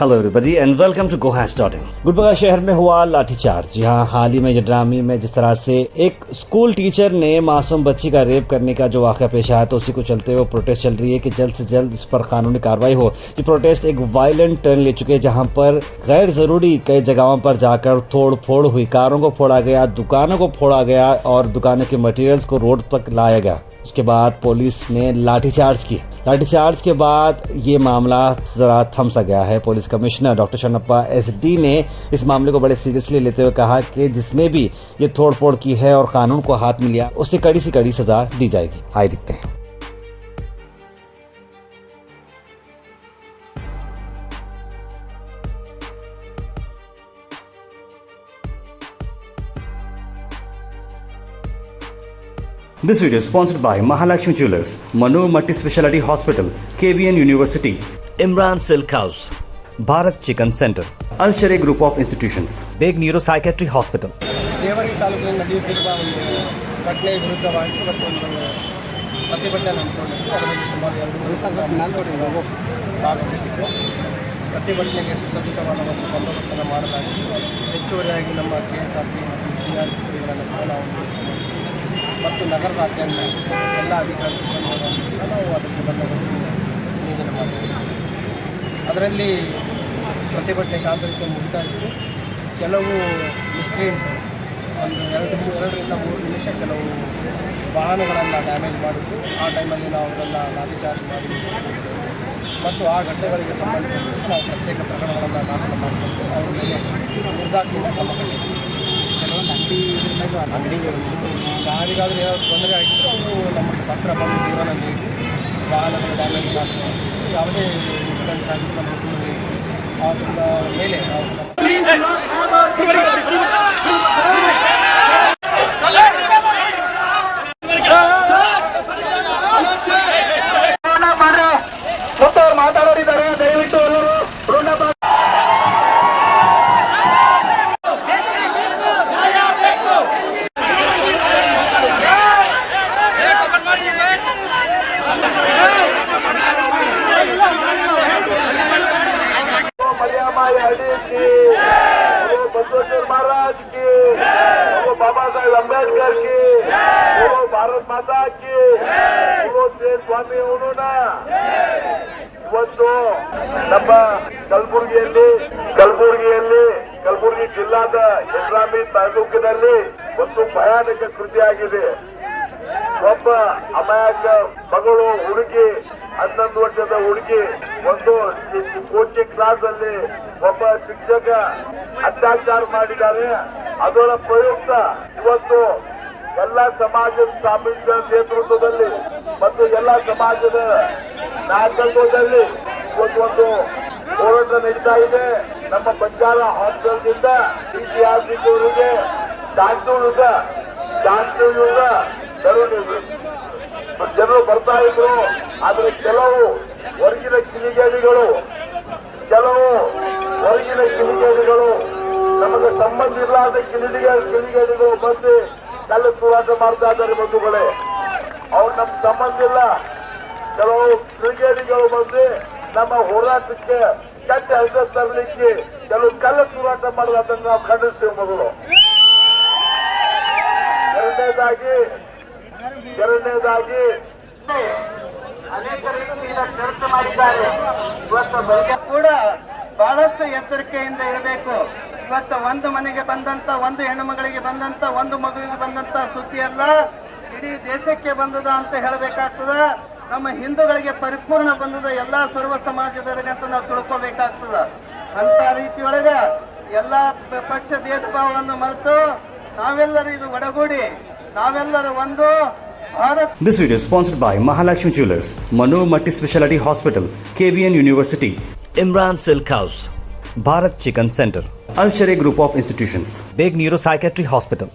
Hello everybody and welcome to GoHash.in। Gulbarga शहर में हुआ लाठीचार्ज। यहाँ हाल ही में जडरामी में जिस तरह से एक स्कूल टीचर ने मासूम बच्ची का रेप करने का जो वाक़या पेश आया, तो उसी को चलते हुए प्रोटेस्ट चल रही है कि जल्द से जल्द इस पर कानूनी कार्रवाई हो। ये प्रोटेस्ट एक वायलेंट टर्न ले चुके हैं, जहाँ पर गैर जरूरी कई जगहों पर जाकर तोड़ फोड़ हुई, कारों को फोड़ा गया, दुकानों को फोड़ा गया और दुकानों के मटेरियल्स को रोड तक लाया गया। उसके बाद पुलिस ने लाठीचार्ज की। लाठीचार्ज के बाद ये मामला जरा थम सा गया है। Police commissioner doctor Sharanappa SD ने इस मामले को बड़े सीरियसली लेते हुए कहा कि जिसने भी ये तोड़ फोड़ की है और कानून को हाथ में लिया, उसे कड़ी से कड़ी सजा दी जाएगी। आइए देखते हैं। This video is sponsored by Mahalakshmi Jewelers, Manu Multi Speciality Hospital, KBN University, Imran Silk House, Bharat Chicken Center, Al Sharia Group of Institutions, Big Neuropsychiatry Hospital. Jevargi ತಾಲೂಕಿನಲ್ಲಿ ನಡೆಯುತ್ತಿರುವ ಒಂದು ಘಟನೆ ವಿರುದ್ಧವಾಗಿ ಇವತ್ತೊಂದು ಪ್ರತಿಭಟನೆ ಹಮ್ಮಿಕೊಂಡಿದ್ದು, ಅದರಲ್ಲಿ ಸುಮಾರು 2 ಭಾಗವಹಿಸಿದ್ದು ಪ್ರತಿಭಟನೆಗೆ ಸುಸಜ್ಜಿತವಾದ ಒಂದು ಬಂದೋಬಸ್ತನ್ನು ಮಾಡಲಾಗಿದ್ದು, ಹೆಚ್ಚುವರಿಯಾಗಿ ನಮ್ಮ KSRP ಮತ್ತು CRP ನಾವು ಮತ್ತು ನಗರದಾದ್ಯಂತ ಎಲ್ಲ ಅಧಿಕಾರಿ ಸಿಬ್ಬಂದಿಗಳನ್ನು ನಾವು ಅದಕ್ಕೆ ಬಂದೋಬಸ್ತು ನಿಯೋಜನೆ ಮಾಡಿದ್ದೀವಿ. ಅದರಲ್ಲಿ ಪ್ರತಿಭಟನೆ ಶಾಂತ ರೀತಿಯಲ್ಲಿ ಮುಗಿತಾ ಇದ್ದು, ಕೆಲವು ಮಿಸ್ಕ್ರೀನ್ಸ್ ಒಂದು 2 3 ನಿಮಿಷ ಕೆಲವು ವಾಹನಗಳನ್ನು ಡ್ಯಾಮೇಜ್ ಮಾಡಿದ್ದು, ಆ ಟೈಮಲ್ಲಿ ನಾವು ಅವರೆಲ್ಲ ಲಾಠಿಚಾರ್ಜ್ ಮಾಡಿದ್ದೀವಿ ಮತ್ತು ಆ ಘಟನೆಗಳಿಗೆ ಸಂಬಂಧಿಸಿದಂತೆ ನಾವು ಪ್ರತ್ಯೇಕ ಪ್ರಕರಣಗಳನ್ನು ದಾಖಲು ಮಾಡಿಕೊಂಡು ಅವ್ರ ಮೇಲೆ ನಿರ್ದಾಕ್ಷಿಣ್ಯ ಕ್ರಮ ಕೈಗೊಂಡಿದ್ದೀವಿ. ಕೆಲವೊಂದು ಅಂಗಡಿಗಳು ಯಾರಿಗಾದರೂ ಏನಾದರೂ ತೊಂದರೆ ಆಗಿದ್ದರೆ ಅವರು ನಮಗೆ ಪತ್ರ ಬಂದು ದೂರನ ನೀಡಿ ವಾಹನಗಳು ಡ್ಯಾಮೇಜ್ ಮಾಡ್ತಾರೆ. ಯಾವುದೇ ಇನ್ಸಿಡೆನ್ಸ್ ಆಗಿದ್ದು ನಮ್ಮ ದೂರ ಅದರ ಮೇಲೆ ನಾವು ಮಾತಾಡೋರಿದ್ದಾರೆ. ದಯವಿಟ್ಟು बसवेश्वर महाराज की, बाबा साहेब अंबेडकर की, भारत माता की, स्वामी उन्होंने ಇವತ್ತು ನಮ್ಮ ಕಲಬುರಗಿ ಜಿಲ್ಲಾದ ಜಡರಾಮಿ ತಾಲೂಕಿನಲ್ಲಿ ಒಂದು ಭಯಾನಕ ಕೃತಿಯಾಗಿದೆ. ಒಬ್ಬ ಅಮಾಯಕ ಮಗಳು ಹುಡುಗಿ, 11 ವರ್ಷದ ಹುಡುಗಿ, ಒಂದು ಕೋಚಿಂಗ್ ಕ್ಲಾಸ್ ಅಲ್ಲಿ ಒಬ್ಬ ಶಿಕ್ಷಕ ಅತ್ಯಾಚಾರ ಮಾಡಿದ್ದಾರೆ. ಅದರ ಪ್ರಯುಕ್ತ ಇವತ್ತು ಎಲ್ಲ ಸಮಾಜದ ಸ್ವಾಮೀಜಿಗಳ ನೇತೃತ್ವದಲ್ಲಿ ಮತ್ತು ಎಲ್ಲ ಸಮಾಜದ ನಾಯಕತ್ವದಲ್ಲಿ ಇವತ್ತು ಹೋರಾಟ ನಡೀತಾ ಇದೆ. ನಮ್ಮ ಬಂಜಾರ ಹಾಸ್ಟೆಲ್ದಿಂದ ಇತಿಹಾಸದವರಿಗೆ ಶಾಂತಿಯುತ ಜನರು ಬರ್ತಾ ಇದ್ರು. ಆದರೆ ಕೆಲವು ಹೊರಗಿನ ಕಿಡಿಗೇಡಿಗಳು ನಮಗೆ ಸಂಬಂಧ ಇಲ್ಲದ ಕಿಡಿಗೇಡಿಗಳು ಬಂದು ಕಲ್ಲು ತೂರಾಟ ಮಾಡ್ತಾ ಇದ್ದಾರೆ. ಬಂಧುಗಳೇ, ಅವ್ರು ನಮ್ಗೆ ಸಂಬಂಧ ಇಲ್ಲ. ಕೆಲವು ಕಿಡಿಗೇಡಿಗಳು ಬಂದು ನಮ್ಮ ಹೋರಾಟಕ್ಕೆ ಕೆಟ್ಟ ಹೆಸರು ತರಲಿಕ್ಕೆ ಕೆಲವು ಕಲ್ಲು ತೂರಾಟ ಮಾಡೋದನ್ನು ನಾವು ಖಂಡಿಸ್ತೇವೆ. ಮೊದಲು ಎರಡನೇದಾಗಿ ಅನೇಕ ರೀತಿಯಿಂದ ಖರ್ಚು ಮಾಡಿದ್ದಾರೆ. ಇವತ್ತು ಕೂಡ ಬಹಳಷ್ಟು ಎಚ್ಚರಿಕೆಯಿಂದ ಇರಬೇಕು. ಇವತ್ತು ಒಂದು ಮನೆಗೆ ಬಂದಂತ, ಒಂದು ಹೆಣ್ಣು ಮಗಳಿಗೆ ಬಂದಂತ, ಒಂದು ಮಗುವಿಗೆ ಬಂದಂತ ಸುದ್ದಿ ಅಲ್ಲ, ಇಡೀ ದೇಶಕ್ಕೆ ಬಂದದ ಅಂತ ಹೇಳಬೇಕಾಗ್ತದ. ನಮ್ಮ ಹಿಂದೂಗಳಿಗೆ ಪರಿಪೂರ್ಣ ಬಂದದ ಎಲ್ಲ ಸರ್ವ ಸಮಾಜದವರಿಗೆ ಅಂತ ನಾವು ತಿಳ್ಕೋಬೇಕಾಗ್ತದ. ಅಂತ ರೀತಿಯೊಳಗ ಎಲ್ಲ ಪಕ್ಷ ಭೇದ ಭಾವವನ್ನು ಮರೆತು ನಾವೆಲ್ಲರೂ ಇದು ಒಡಗೂಡಿ ನಾವೆಲ್ಲರೂ ಒಂದು This video is sponsored by Mahalakshmi Jewelers, Manu Multi Speciality Hospital, KBN University, Imran Silk House, Bharat Chicken Center, Al Sharia Group of Institutions, Big Neuropsychiatry Hospital.